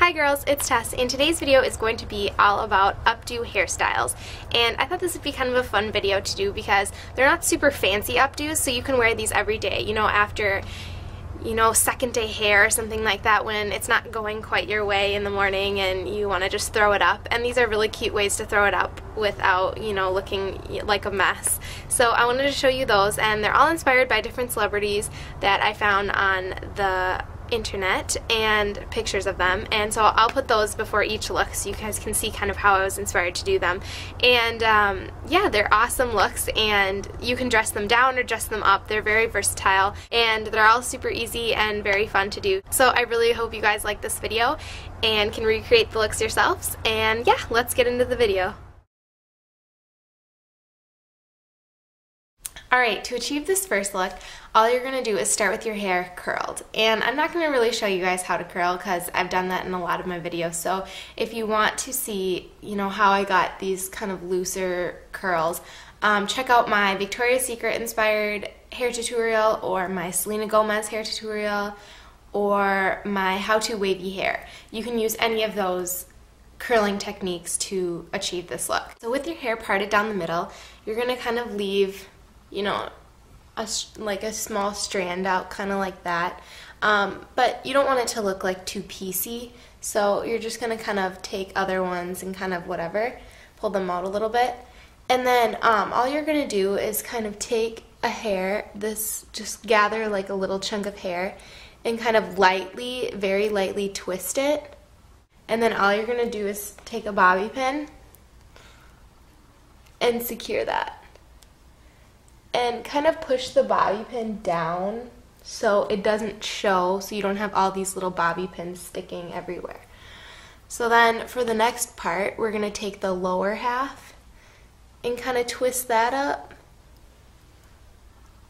Hi girls, it's Tess, and today's video is going to be all about updo hairstyles. And I thought this would be kind of a fun video to do because they're not super fancy updos, so you can wear these every day, you know, after, you know, second day hair or something like that when it's not going quite your way in the morning and you want to just throw it up. And these are really cute ways to throw it up without, you know, looking like a mess. So I wanted to show you those, and they're all inspired by different celebrities that I found on the internet and pictures of them, and so I'll put those before each look so you guys can see kind of how I was inspired to do them. And yeah, they're awesome looks, and you can dress them down or dress them up. They're very versatile, and they're all super easy and very fun to do. So I really hope you guys like this video and can recreate the looks yourselves. And yeah, let's get into the video. Alright, to achieve this first look, all you're going to do is start with your hair curled. And I'm not going to really show you guys how to curl because I've done that in a lot of my videos. So if you want to see, you know, how I got these kind of looser curls, check out my Victoria's Secret inspired hair tutorial, or my Selena Gomez hair tutorial, or my how to wavy hair. You can use any of those curling techniques to achieve this look. So with your hair parted down the middle, you're going to kind of leave, you know, like a small strand out, kind of like that. But you don't want it to look like too piecey, so you're just going to kind of take other ones and kind of whatever, pull them out a little bit. And then all you're going to do is kind of take a hair, just gather like a little chunk of hair and kind of lightly, very lightly twist it. And then all you're going to do is take a bobby pin and secure that. And kind of push the bobby pin down so it doesn't show, so you don't have all these little bobby pins sticking everywhere. So then for the next part, we're going to take the lower half and kind of twist that up,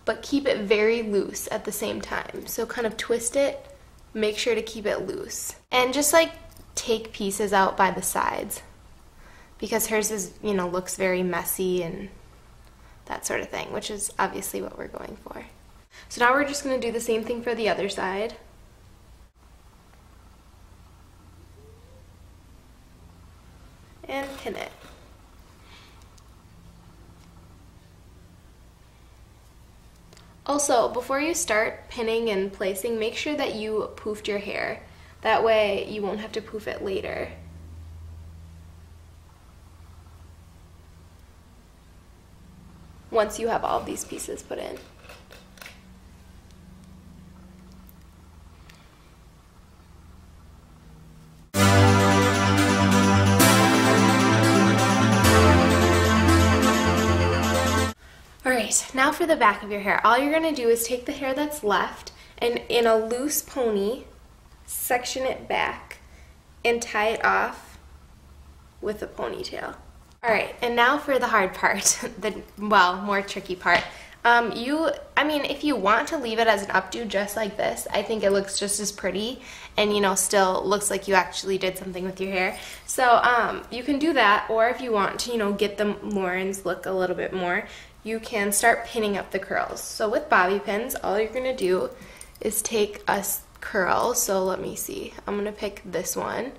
but keep it very loose at the same time. So kind of twist it, make sure to keep it loose. And just like take pieces out by the sides, because hers is, you know, looks very messy and that sort of thing, which is obviously what we're going for. So now we're just going to do the same thing for the other side. And pin it. Also, before you start pinning and placing, make sure that you poofed your hair. That way you won't have to poof it later. Once you have all of these pieces put in. Alright, now for the back of your hair. All you're going to do is take the hair that's left and in a loose pony, section it back and tie it off with a ponytail. Alright, and now for the hard part, the, well, more tricky part. I mean, if you want to leave it as an updo just like this, I think it looks just as pretty and, you know, still looks like you actually did something with your hair. So, you can do that, or if you want to, you know, get the Lauren's look a little bit more, you can start pinning up the curls. So with bobby pins, all you're going to do is take a curl. So let me see. I'm going to pick this one.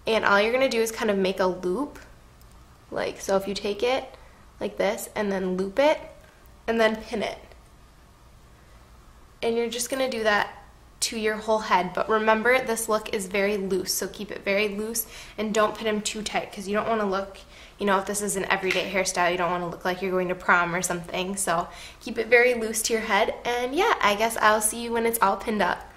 And all you're going to do is kind of make a loop. Like, so if you take it like this and then loop it and then pin it. And you're just going to do that to your whole head. But remember, this look is very loose, so keep it very loose and don't pin them too tight because you don't want to look, you know, if this is an everyday hairstyle, you don't want to look like you're going to prom or something. So keep it very loose to your head. And yeah, I guess I'll see you when it's all pinned up.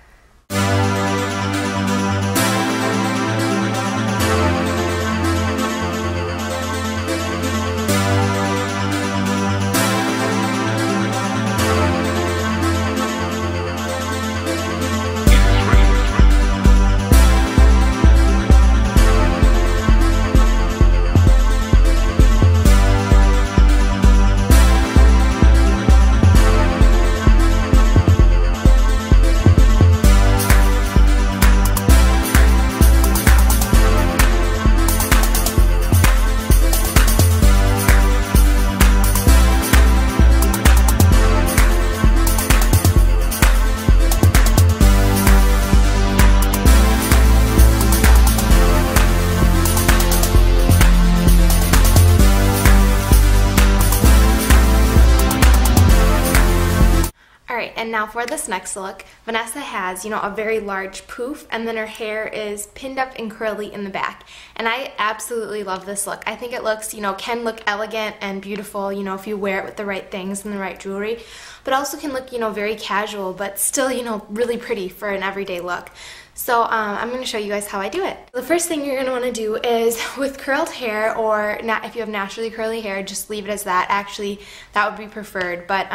Now for this next look, Vanessa has, a very large poof, and then her hair is pinned up and curly in the back. And I absolutely love this look. I think it looks, can look elegant and beautiful, if you wear it with the right things and the right jewelry, but also can look, very casual, but still, really pretty for an everyday look. So I'm going to show you guys how I do it. The first thing you're going to want to do is with curled hair, or not, if you have naturally curly hair, just leave it as that. Actually, that would be preferred, but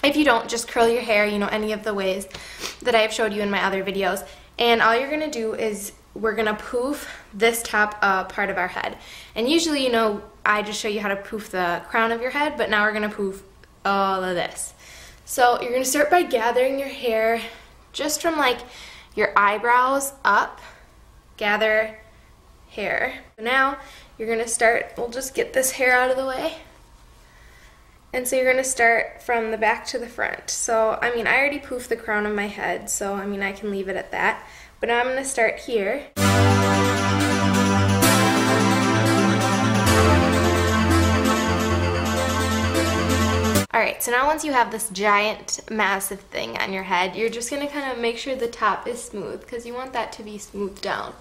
if you don't, just curl your hair, any of the ways that I have showed you in my other videos. And all you're going to do is we're going to poof this top part of our head. And usually, I just show you how to poof the crown of your head, but now we're going to poof all of this. So you're going to start by gathering your hair just from like your eyebrows up, gather hair. So now you're going to start, we'll just get this hair out of the way. And so you're going to start from the back to the front. So, I already poofed the crown of my head, so, I can leave it at that. But now I'm going to start here. Alright, so now once you have this giant, massive thing on your head, you're just going to kind of make sure the top is smooth, because you want that to be smoothed down.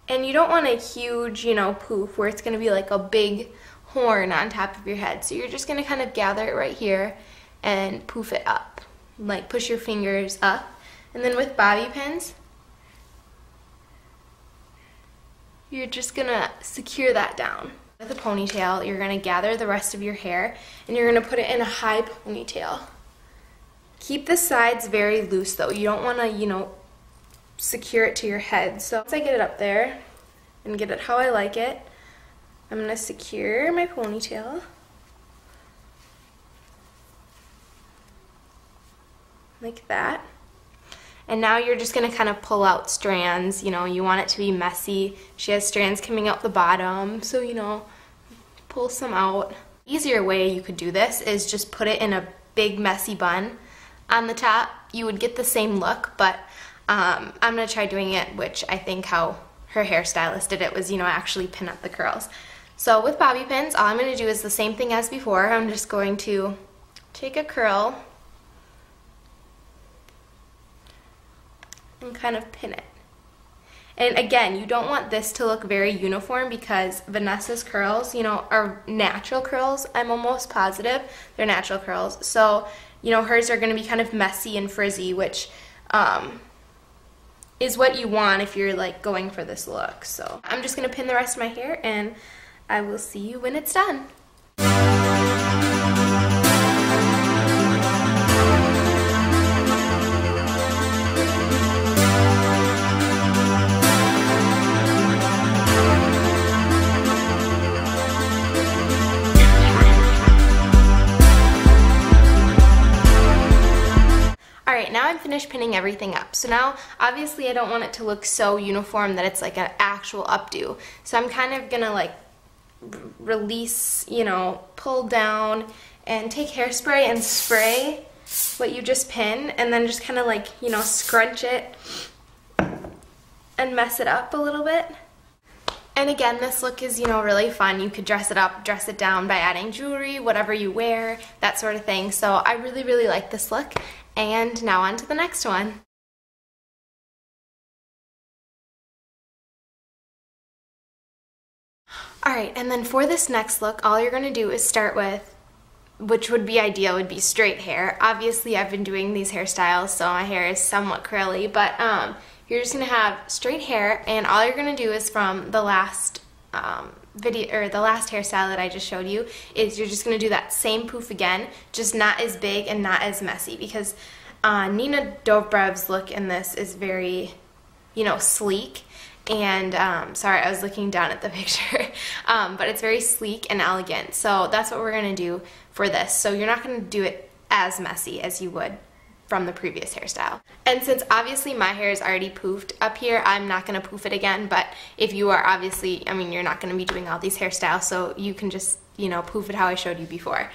And you don't want a huge, poof where it's going to be like a big horn on top of your head. So you're just going to kind of gather it right here and poof it up. Like push your fingers up. And then with bobby pins, you're just going to secure that down. With a ponytail, you're going to gather the rest of your hair and you're going to put it in a high ponytail. Keep the sides very loose though. You don't want to, secure it to your head. So once I get it up there and get it how I like it, I'm going to secure my ponytail. Like that. And now you're just going to kind of pull out strands. You want it to be messy. She has strands coming out the bottom, so pull some out. Easier way you could do this is just put it in a big messy bun on the top. You would get the same look, but I'm going to try doing it, which I think how her hairstylist did it was, actually pin up the curls. So with bobby pins, all I'm going to do is the same thing as before. I'm just going to take a curl and kind of pin it. And again, you don't want this to look very uniform because Vanessa's curls, are natural curls. I'm almost positive they're natural curls. So, hers are going to be kind of messy and frizzy, which is what you want if you're like going for this look. So I'm just going to pin the rest of my hair and I will see you when it's done. Alright, now I'm finished pinning everything up. So now, obviously I don't want it to look so uniform that it's like an actual updo. So I'm kind of gonna like release, pull down and take hairspray and spray what you just pinned and then just kind of like, scrunch it and mess it up a little bit. And again, this look is, really fun. You could dress it up, dress it down by adding jewelry, whatever you wear, that sort of thing. So I really, really like this look. And now on to the next one. Alright, and then for this next look, all you're going to do is start with, which would be ideal, would be straight hair. Obviously, I've been doing these hairstyles, so my hair is somewhat curly, but you're just going to have straight hair, and all you're going to do is from the last video, or the last hairstyle that I just showed you, is you're just going to do that same poof again, just not as big and not as messy, because Nina Dobrev's look in this is very, sleek, and sorry, I was looking down at the picture, but it's very sleek and elegant, so that's what we're going to do for this. So you're not going to do it as messy as you would from the previous hairstyle. And since obviously my hair is already poofed up here, I'm not going to poof it again, but if you are obviously, you're not going to be doing all these hairstyles, so you can just, poof it how I showed you before.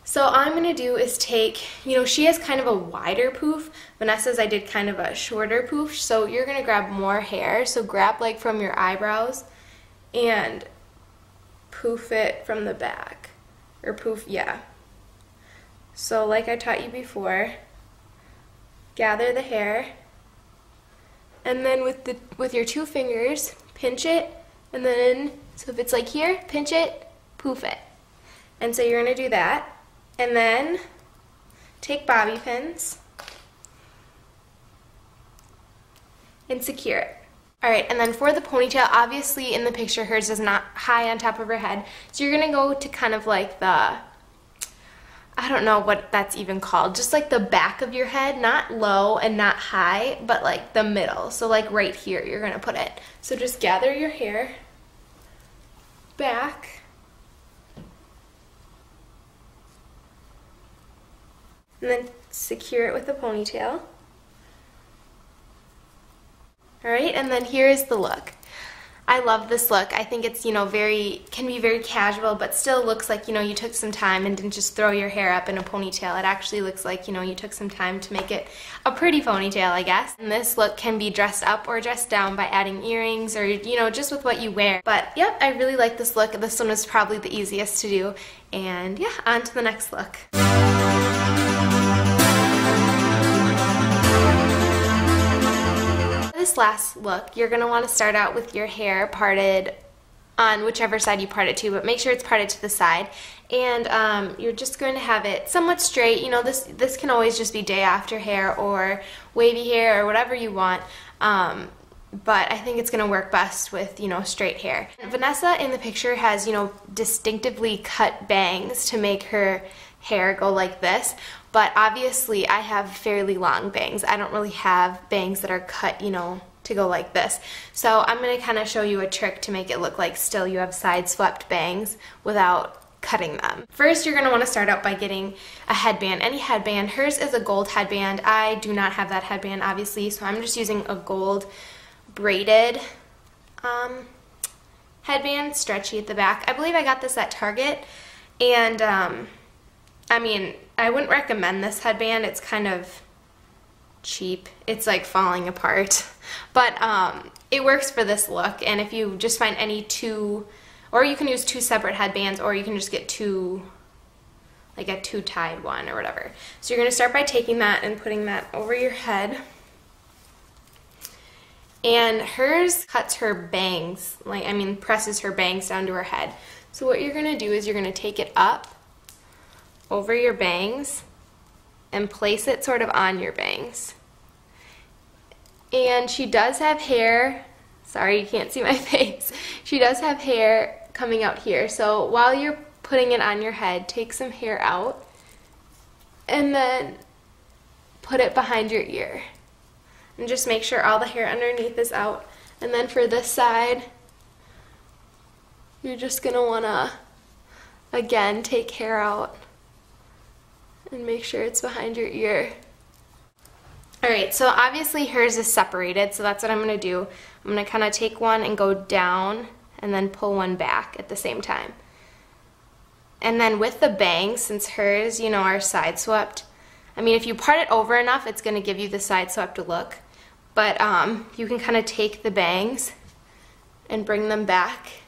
So all I'm going to do is take, she has kind of a wider poof. Vanessa's I did kind of a shorter poof. So you're going to grab more hair. So grab like from your eyebrows and poof it from the back. Or poof, yeah. So like I taught you before, gather the hair. And then with your 2 fingers, pinch it. And then, so if it's like here, pinch it, poof it. And so you're going to do that. And then take bobby pins and secure it. Alright, and then for the ponytail, obviously in the picture hers is not high on top of her head. So you're going to go to kind of like the, I don't know what that's even called, just like the back of your head, not low and not high, but like the middle. So like right here you're going to put it. So just gather your hair back. And then secure it with a ponytail. Alright, and then here is the look. I love this look. I think it's, can be very casual, but still looks like, you took some time and didn't just throw your hair up in a ponytail. It actually looks like, you took some time to make it a pretty ponytail, I guess. And this look can be dressed up or dressed down by adding earrings or, just with what you wear. But, yep, I really like this look. This one was probably the easiest to do. And, yeah, on to the next look. This last look, you're going to want to start out with your hair parted on whichever side you part it to, but make sure it's parted to the side. And you're just going to have it somewhat straight. This can always just be day after hair or wavy hair or whatever you want. But I think it's going to work best with, straight hair. Vanessa in the picture has, distinctively cut bangs to make her hair go like this. But obviously I have fairly long bangs. I don't really have bangs that are cut, to go like this. So I'm going to kind of show you a trick to make it look like still you have side swept bangs without cutting them. First, you're going to want to start out by getting a headband, any headband. Hers is a gold headband. I do not have that headband, obviously, so I'm just using a gold braided headband, stretchy at the back. I believe I got this at Target, and I mean, I wouldn't recommend this headband. It's kind of cheap. It's like falling apart. But it works for this look, and if you just find any two, or you can use 2 separate headbands, or you can just get 2, like a 2-tied one or whatever. So you're going to start by taking that and putting that over your head. And hers cuts her bangs, presses her bangs down to her head. So what you're going to do is you're going to take it up over your bangs and place it sort of on your bangs. And she does have hair, sorry you can't see my face, she does have hair coming out here. So while you're putting it on your head, take some hair out and then put it behind your ear. And just make sure all the hair underneath is out. And then for this side, you're just going to want to, again, take hair out and make sure it's behind your ear. Alright, so obviously hers is separated, so that's what I'm going to do. I'm going to kind of take one and go down and then pull one back at the same time. And then with the bangs, since hers, are side swept, if you part it over enough, it's going to give you the side swept look. But you can kind of take the bangs and bring them back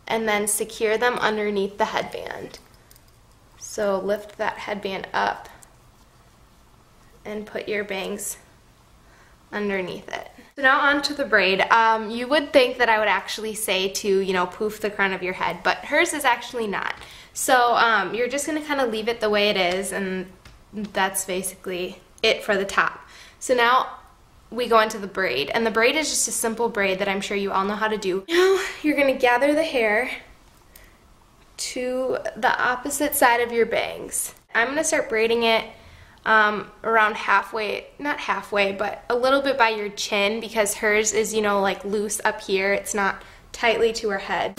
and then secure them underneath the headband. So lift that headband up and put your bangs underneath it. So now on to the braid. You would think that I would actually say to, poof the crown of your head, but hers is actually not. So you're just going to kind of leave it the way it is, and that's basically it for the top. So now we go into the braid, and the braid is just a simple braid that I'm sure you all know how to do. Now you're going to gather the hair to the opposite side of your bangs. I'm going to start braiding it around halfway, not halfway, but a little bit by your chin, because hers is, like loose up here. It's not tightly to her head.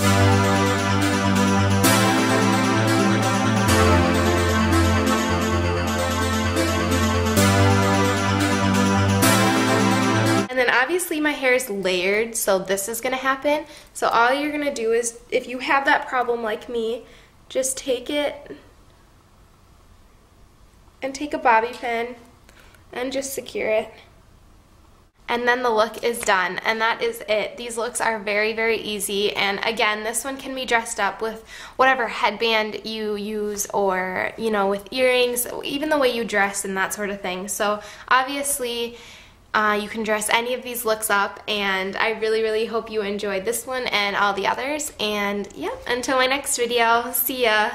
And then obviously my hair is layered, so this is going to happen. So all you're going to do is, if you have that problem like me, just take it and take a bobby pin and just secure it. And then the look is done, and that is it. These looks are very, very easy, and again, this one can be dressed up with whatever headband you use, or, you know, with earrings, even the way you dress and that sort of thing. So obviously, you can dress any of these looks up, and I really, really hope you enjoyed this one and all the others. And yeah, until my next video, see ya!